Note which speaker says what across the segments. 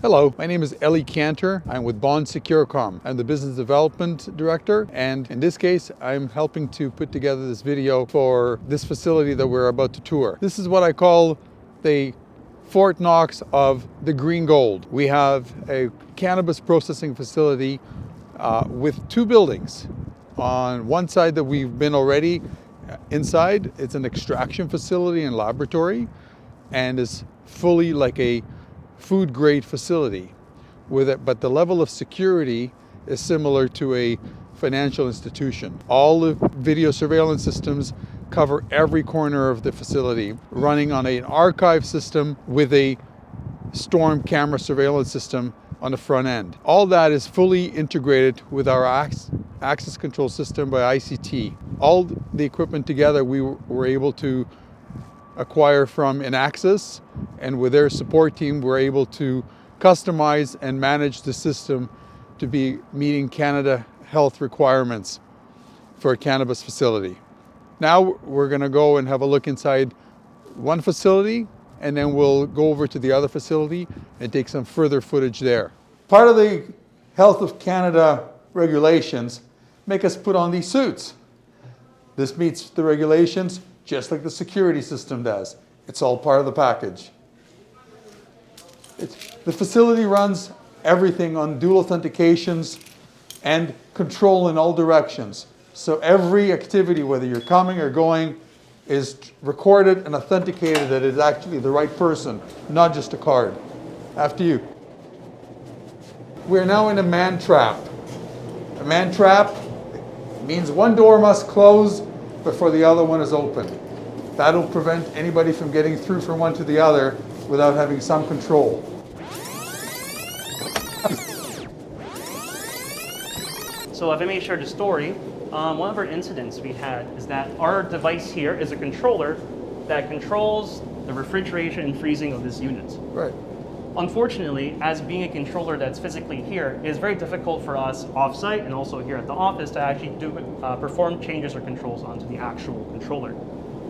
Speaker 1: Hello, my name is Ellie Cantor. I'm with Bond Securicom. I'm the Business Development Director, and in this case, I'm helping to put together this video for this facility that we're about to tour. This is what I call the Fort Knox of the green gold. We have a cannabis processing facility with two buildings. On one side that we've been already inside, it's an extraction facility and laboratory, and is fully like a food grade facility with it, but the level of security is similar to a financial institution. All the video surveillance systems cover every corner of the facility, running on an archive system with a storm camera surveillance system on the front end. All that is fully integrated with our access control system by ICT. All the equipment together we were able to acquire from Inaxis, and with their support team we're able to customize and manage the system to be meeting Canada health requirements for a cannabis facility. Now we're going to go and have a look inside one facility, and then we'll go over to the other facility and take some further footage there. Part of the Health of Canada regulations make us put on these suits. This meets the regulations just like the security system does. It's all part of the package. The facility runs everything on dual authentications and control in all directions. So every activity, whether you're coming or going, is recorded and authenticated that it's actually the right person, not just a card. After you. We're now in a man trap. A man trap means one door must close before the other one is open. That'll prevent anybody from getting through from one to the other without having some control.
Speaker 2: So if I may share the story, one of our incidents we had is that our device here is a controller that controls the refrigeration and freezing of this unit.
Speaker 1: Right.
Speaker 2: Unfortunately, as being a controller that's physically here, it is very difficult for us off-site and also here at the office to actually perform changes or controls onto the actual controller.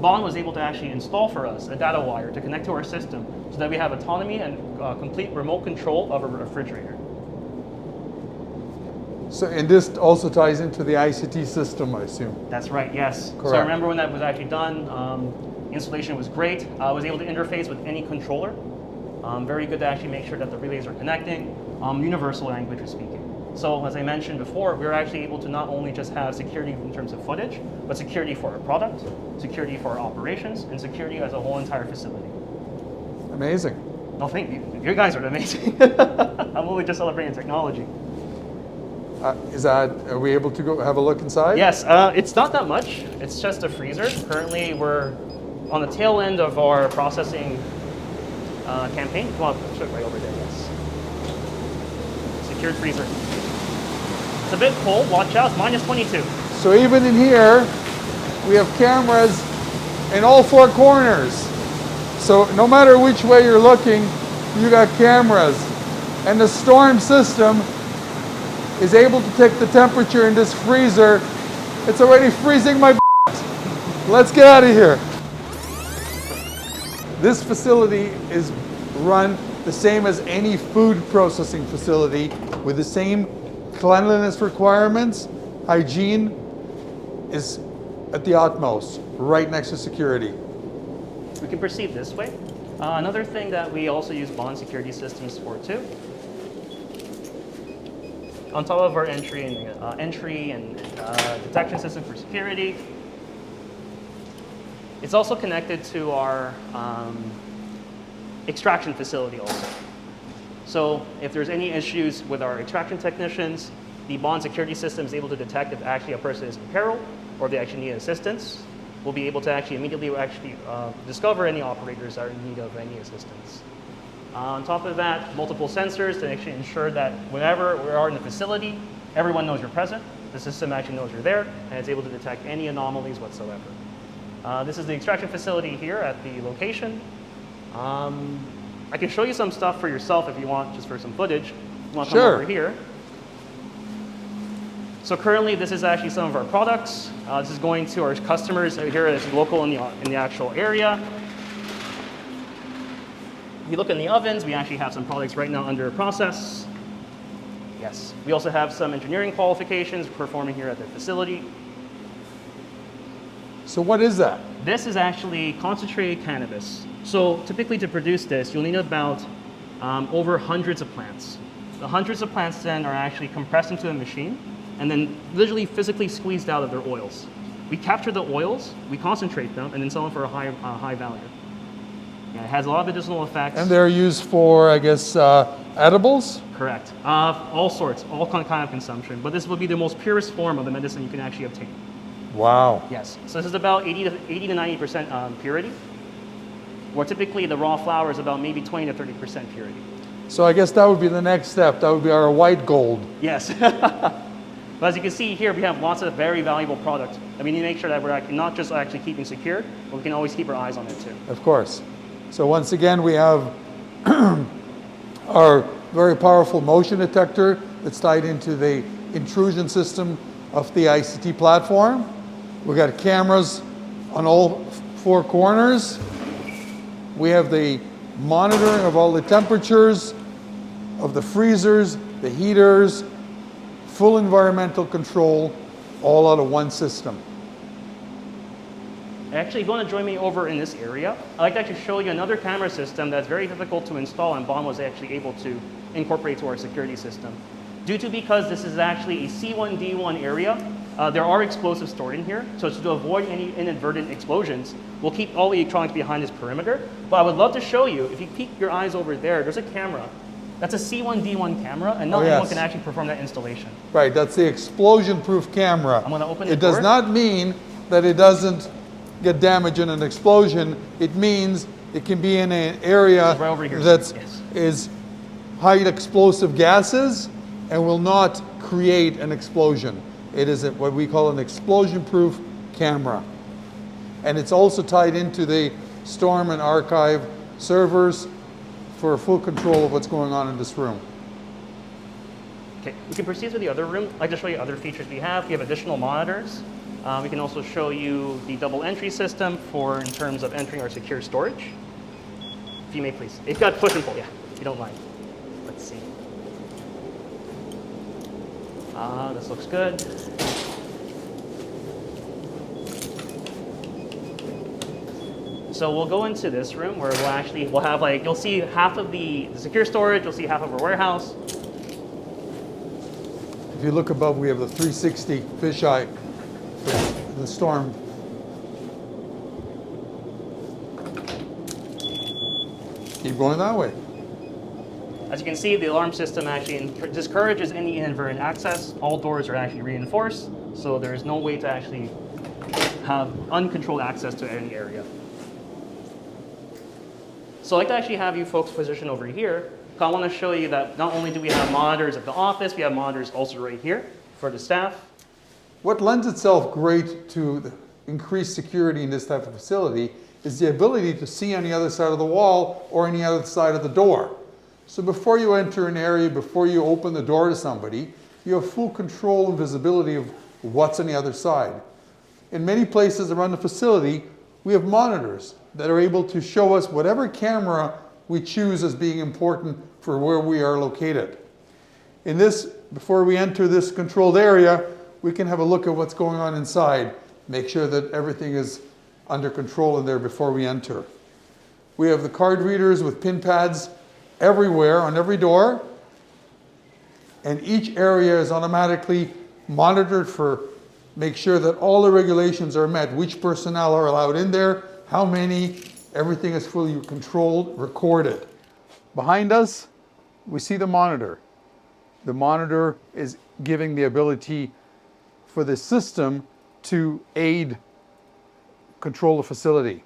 Speaker 2: Bond was able to actually install for us a data wire to connect to our system so that we have autonomy and complete remote control of a refrigerator.
Speaker 1: So, and this also ties into the ICT system, I assume?
Speaker 2: That's right, yes.
Speaker 1: Correct.
Speaker 2: So I remember when that was actually done, installation was great. I was able to interface with any controller. Very good to actually make sure that the relays are connecting, universal language speaking. So as I mentioned before, we were actually able to not only just have security in terms of footage, but security for our product, security for our operations, and security as a whole entire facility.
Speaker 1: Amazing.
Speaker 2: No, thank you. You guys are amazing. I'm only just celebrating technology.
Speaker 1: Are we able to go have a look inside?
Speaker 2: Yes, it's not that much. It's just a freezer. Currently, we're on the tail end of our processing campaign. Come on, put it right over there, yes. Secured freezer. It's a bit cold, watch out, it's minus 22.
Speaker 1: So even in here, we have cameras in all four corners. So no matter which way you're looking, you got cameras. And the storm system is able to take the temperature in this freezer. It's already freezing my butt. Let's get out of here. This facility is run the same as any food processing facility with the same cleanliness requirements. Hygiene is at the utmost, right next to security.
Speaker 2: We can proceed this way. Another thing that we also use Bond security systems for too. On top of our entry and detection system for security, it's also connected to our extraction facility also. So if there's any issues with our extraction technicians, the Bond security system is able to detect if actually a person is in peril or if they actually need assistance. We'll be able to actually immediately discover any operators that are in need of any assistance. On top of that, multiple sensors to actually ensure that whenever we are in the facility, everyone knows you're present. The system actually knows you're there, and it's able to detect any anomalies whatsoever. This is the extraction facility here at the location. I can show you some stuff for yourself if you want, just for some footage. You want to come over here. So currently, this is actually some of our products. This is going to our customers here that's local in the actual area. If you look in the ovens, we actually have some products right now under process. Yes. We also have some engineering qualifications performing here at the facility.
Speaker 1: So what is that?
Speaker 2: This is actually concentrated cannabis. So typically to produce this, you'll need about over hundreds of plants. The hundreds of plants then are actually compressed into a machine and then literally physically squeezed out of their oils. We capture the oils, we concentrate them, and then sell them for a high value. Yeah, it has a lot of medicinal effects.
Speaker 1: And they're used for, I guess, edibles?
Speaker 2: Correct. All sorts, all kind of consumption. But this will be the most purest form of the medicine you can actually obtain.
Speaker 1: Wow.
Speaker 2: Yes. So this is about 80 to 90% purity, where typically the raw flower is about maybe 20 to 30% purity.
Speaker 1: So I guess that would be the next step. That would be our white gold.
Speaker 2: Yes. But as you can see here, we have lots of very valuable product. And we need to make sure that we're not just actually keeping secure, but we can always keep our eyes on it too.
Speaker 1: Of course. So once again, we have our very powerful motion detector that's tied into the intrusion system of the ICT platform. We've got cameras on all four corners. We have the monitoring of all the temperatures of the freezers, the heaters, full environmental control, all out of one system.
Speaker 2: Actually, if you want to join me over in this area, I'd like to actually show you another camera system that's very difficult to install, and Bond was actually able to incorporate to our security system. Because this is actually a C1D1 area, there are explosives stored in here, so to avoid any inadvertent explosions, we'll keep all the electronics behind this perimeter. But I would love to show you, if you peek your eyes over there, there's a camera. That's a C1D1 camera, and not anyone can actually perform that installation.
Speaker 1: Right, that's the explosion-proof camera.
Speaker 2: I'm going to open the
Speaker 1: It
Speaker 2: door.
Speaker 1: does not mean that it doesn't get damaged in an explosion. It means it can be in an area
Speaker 2: right over here,
Speaker 1: that
Speaker 2: yes.
Speaker 1: is high explosive gases and will not create an explosion. It is what we call an explosion-proof camera. And it's also tied into the storm and archive servers for full control of what's going on in this room.
Speaker 2: Okay, we can proceed to the other room. I'd like to show you other features we have. We have additional monitors. We can also show you the double entry system in terms of entering our secure storage. If you may, please. It's got push and pull, yeah, if you don't mind. Let's see. This looks good. So we'll go into this room where we'll have you'll see half of the secure storage, you'll see half of our warehouse.
Speaker 1: If you look above, we have the 360 fisheye for the storm. Keep going that way.
Speaker 2: As you can see, the alarm system actually discourages any inadvertent access. All doors are actually reinforced, so there is no way to actually have uncontrolled access to any area. So I'd like to actually have you folks position over here. I want to show you that not only do we have monitors at the office, we have monitors also right here for the staff.
Speaker 1: What lends itself great to the increased security in this type of facility is the ability to see on the other side of the wall or on the other side of the door. So before you enter an area, before you open the door to somebody, you have full control and visibility of what's on the other side. In many places around the facility, we have monitors that are able to show us whatever camera we choose as being important for where we are located. In this, before we enter this controlled area, we can have a look at what's going on inside, make sure that everything is under control in there before we enter. We have the card readers with pin pads everywhere on every door, and each area is automatically monitored for make sure that all the regulations are met, which personnel are allowed in there, how many, everything is fully controlled, recorded. Behind us, we see the monitor. The monitor is giving the ability for the system to aid control the facility.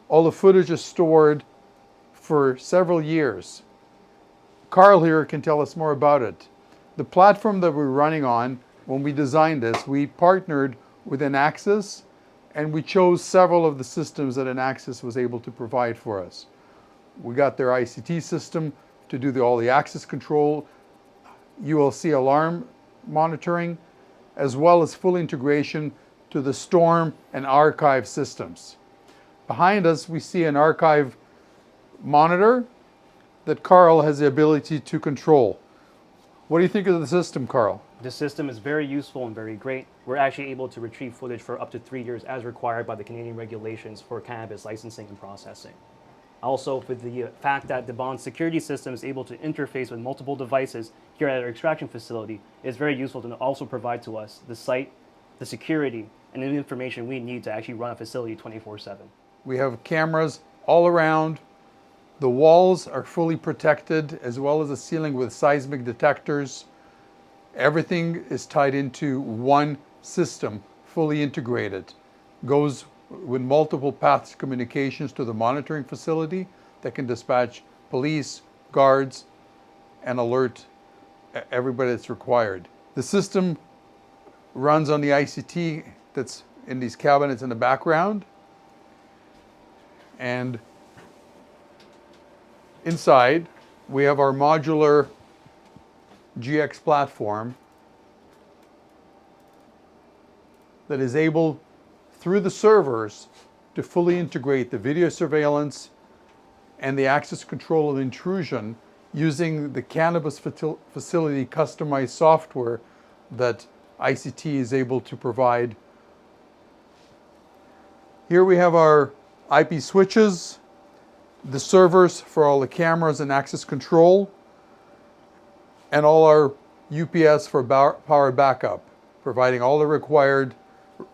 Speaker 1: All the footage is stored for several years. Carl here can tell us more about it. The platform that we're running on, when we designed this, we partnered with Enaxis, and we chose several of the systems that Enaxis was able to provide for us. We got their ICT system to do all the access control, ULC alarm monitoring, as well as full integration to the storm and archive systems. Behind us, we see an archive monitor that Carl has the ability to control. What do you think of the system, Carl?
Speaker 2: This system is very useful and very great. We're actually able to retrieve footage for up to 3 years as required by the Canadian regulations for cannabis licensing and processing. Also, with the fact that the bond security system is able to interface with multiple devices here at our extraction facility, it's very useful to also provide to us the site, the security, and the information we need to actually run a facility 24/7.
Speaker 1: We have cameras all around. The walls are fully protected, as well as the ceiling with seismic detectors. Everything is tied into one system, fully integrated. Goes with multiple paths of communications to the monitoring facility that can dispatch police, guards, and alert everybody that's required. The system runs on the ICT that's in these cabinets in the background. And inside, we have our modular GX platform that is able, through the servers, to fully integrate the video surveillance and the access control of intrusion using the cannabis facility customized software that ICT is able to provide. Here we have our IP switches, the servers for all the cameras and access control, and all our UPS for power backup, providing all the required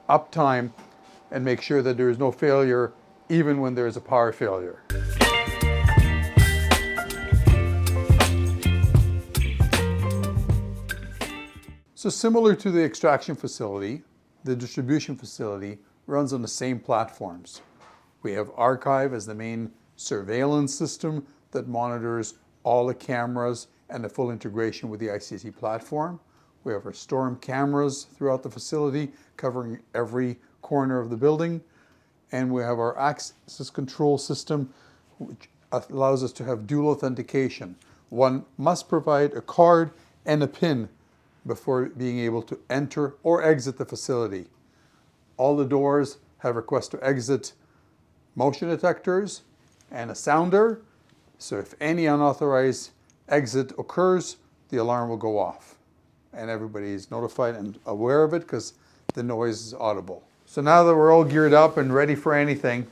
Speaker 1: uptime and make sure that there is no failure even when there is a power failure. So similar to the extraction facility, the distribution facility runs on the same platforms. We have Archive as the main surveillance system that monitors all the cameras and the full integration with the ICT platform. We have our storm cameras throughout the facility covering every corner of the building. And we have our access control system, which allows us to have dual authentication. One must provide a card and a PIN before being able to enter or exit the facility. All the doors have request to exit motion detectors and a sounder. So if any unauthorized exit occurs, the alarm will go off. And everybody is notified and aware of it because the noise is audible. So now that we're all geared up and ready for anything,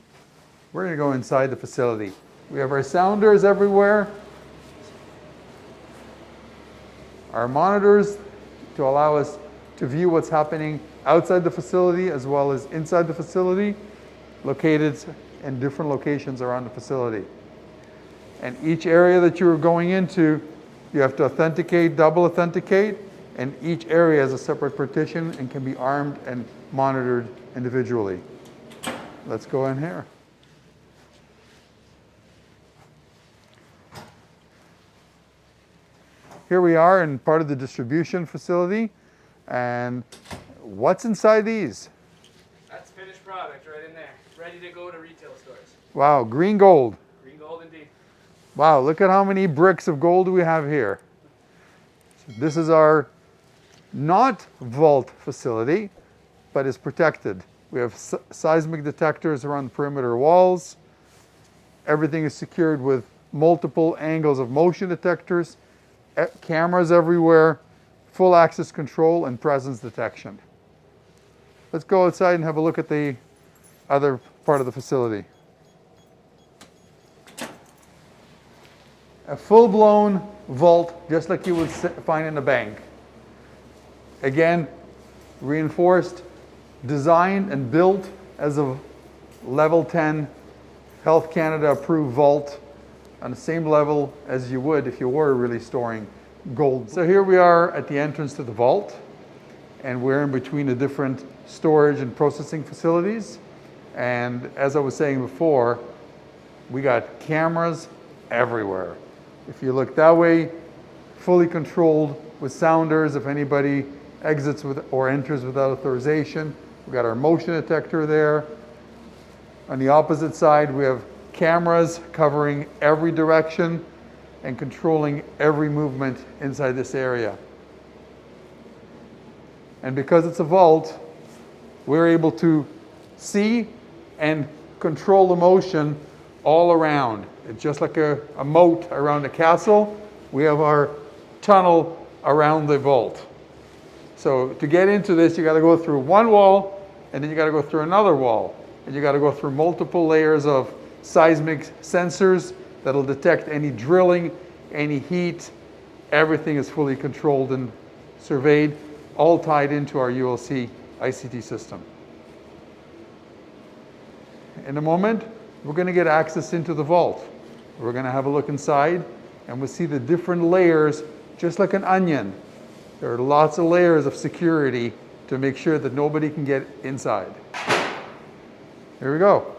Speaker 1: we're going to go inside the facility. We have our sounders everywhere, our monitors to allow us to view what's happening outside the facility as well as inside the facility, located in different locations around the facility. And each area that you're going into, you have to authenticate, double authenticate, and each area has a separate partition and can be armed and monitored individually. Let's go in here. Here we are in part of the distribution facility. And what's inside these?
Speaker 3: That's finished product right in there. Ready to go to retail stores.
Speaker 1: Wow, green gold.
Speaker 3: Green gold indeed.
Speaker 1: Wow, look at how many bricks of gold we have here. This is our not vault facility, but is protected. We have seismic detectors around the perimeter walls. Everything is secured with multiple angles of motion detectors, cameras everywhere, full access control, and presence detection. Let's go outside and have a look at the other part of the facility. A full-blown vault, just like you would find in a bank. Again, reinforced, designed and built as a level 10 Health Canada approved vault on the same level as you would if you were really storing gold. So here we are at the entrance to the vault, and we're in between the different storage and processing facilities. And as I was saying before, we got cameras everywhere. If you look that way, fully controlled with sounders if anybody exits with or enters without authorization. We've got our motion detector there. On the opposite side, we have cameras covering every direction and controlling every movement inside this area. And because it's a vault, we're able to see and control the motion all around. It's just like a moat around a castle. We have our tunnel around the vault. So to get into this, you got to go through one wall, and then you got to go through another wall. And you got to go through multiple layers of seismic sensors that'll detect any drilling, any heat. Everything is fully controlled and surveyed, all tied into our ULC ICT system. In a moment, we're going to get access into the vault. We're going to have a look inside, and we'll see the different layers, just like an onion. There are lots of layers of security to make sure that nobody can get inside. Here we go.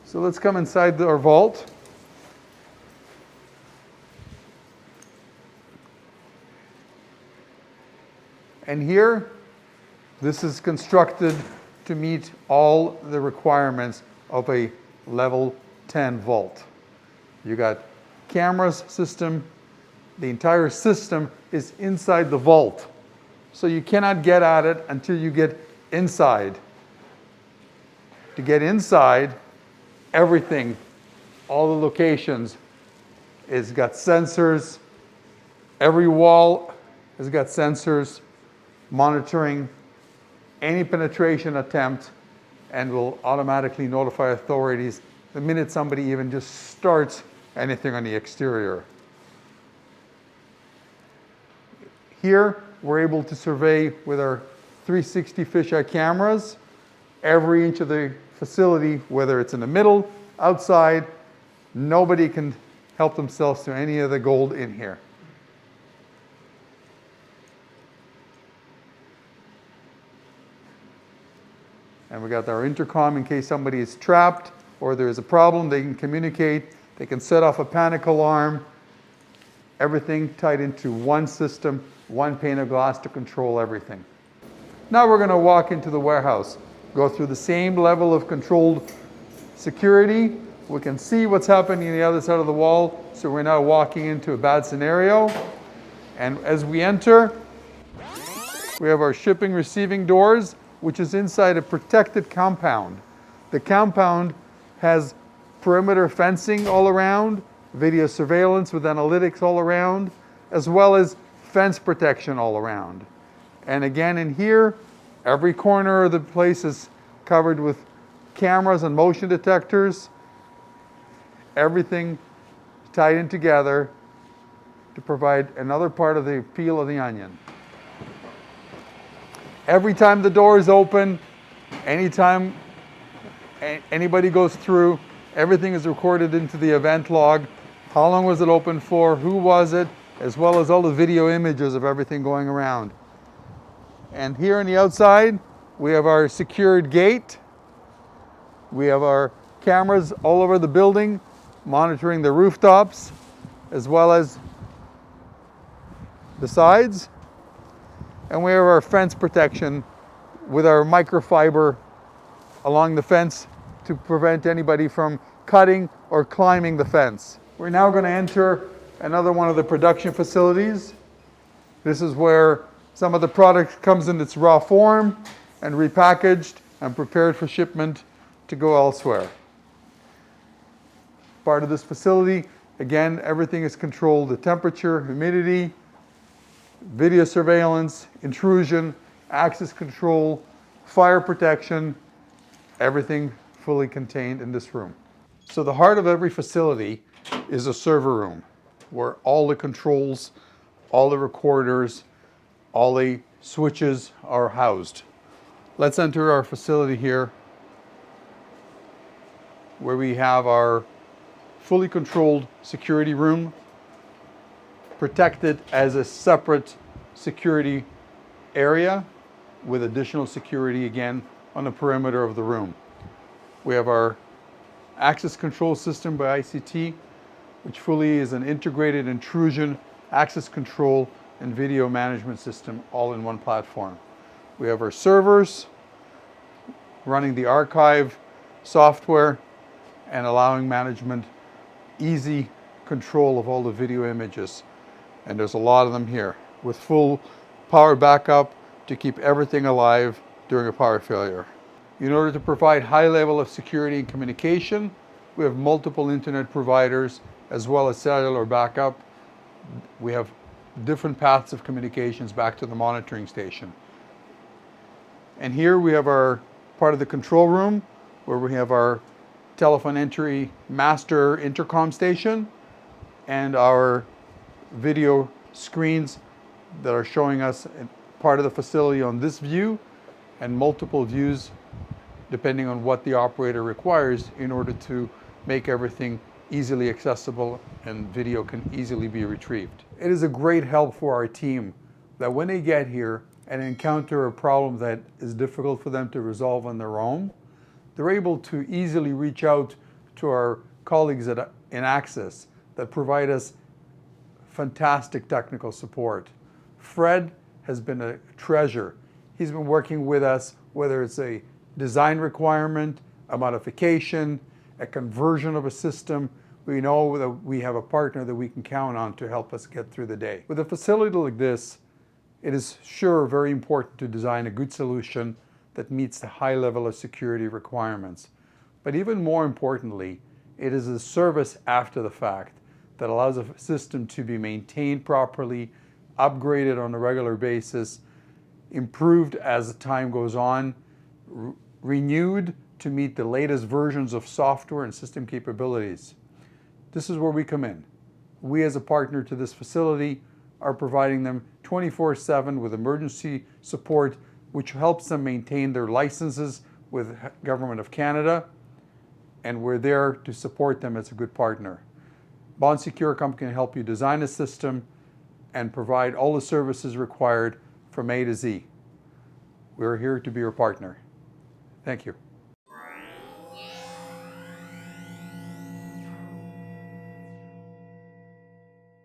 Speaker 1: So let's come inside our vault. And here, this is constructed to meet all the requirements of a level 10 vault. You got cameras system. The entire system is inside the vault. So you cannot get at it until you get inside. To get inside, everything, all the locations, has got sensors. Every wall has got sensors monitoring any penetration attempt, and will automatically notify authorities the minute somebody even just starts anything on the exterior. Here, we're able to survey with our 360 fisheye cameras every inch of the facility, whether it's in the middle, outside. Nobody can help themselves to any of the gold in here. And we got our intercom in case somebody is trapped or there is a problem. They can communicate. They can set off a panic alarm. Everything tied into one system, one pane of glass to control everything. Now we're going to walk into the warehouse, go through the same level of controlled security. We can see what's happening on the other side of the wall. So we're now walking into a bad scenario. And as we enter, we have our shipping receiving doors, which is inside a protected compound. The compound has perimeter fencing all around, video surveillance with analytics all around, as well as fence protection all around. And again, in here, every corner of the place is covered with cameras and motion detectors. Everything tied in together to provide another part of the peel of the onion. Every time the door is open, anytime anybody goes through, everything is recorded into the event log. How long was it open for? Who was it? As well as all the video images of everything going around. And here on the outside, we have our secured gate. We have our cameras all over the building, monitoring the rooftops, as well as the sides. And we have our fence protection with our microfiber along the fence to prevent anybody from cutting or climbing the fence. We're now going to enter another one of the production facilities. This is where some of the product comes in its raw form and repackaged and prepared for shipment to go elsewhere. Part of this facility, again, everything is controlled: the temperature, humidity, video surveillance, intrusion, access control, fire protection, everything fully contained in this room. So the heart of every facility is a server room where all the controls, all the recorders, all the switches are housed. Let's enter our facility here, where we have our fully controlled security room, protected as a separate security area with additional security again on the perimeter of the room. We have our access control system by ICT, which fully is an integrated intrusion, access control, and video management system all in one platform. We have our servers running the archive software and allowing management easy control of all the video images. And there's a lot of them here with full power backup to keep everything alive during a power failure. In order to provide high level of security and communication, we have multiple internet providers as well as cellular backup. We have different paths of communications back to the monitoring station. And here we have our part of the control room where we have our telephone entry master intercom station and our video screens that are showing us part of the facility on this view and multiple views depending on what the operator requires in order to make everything easily accessible and video can easily be retrieved. It is a great help for our team that when they get here and encounter a problem that is difficult for them to resolve on their own, they're able to easily reach out to our colleagues in Access that provide us fantastic technical support. Fred has been a treasure. He's been working with us, whether it's a design requirement, a modification, a conversion of a system. We know that we have a partner that we can count on to help us get through the day. With a facility like this, it is sure very important to design a good solution that meets the high level of security requirements. But even more importantly, it is a service after the fact that allows a system to be maintained properly, upgraded on a regular basis, improved as time goes on, renewed to meet the latest versions of software and system capabilities. This is where we come in. We as a partner to this facility are providing them 24/7 with emergency support, which helps them maintain their licenses with Government of Canada, and we're there to support them as a good partner. Bond Securicom can help you design a system and provide all the services required from A to Z. We're here to be your partner. Thank you.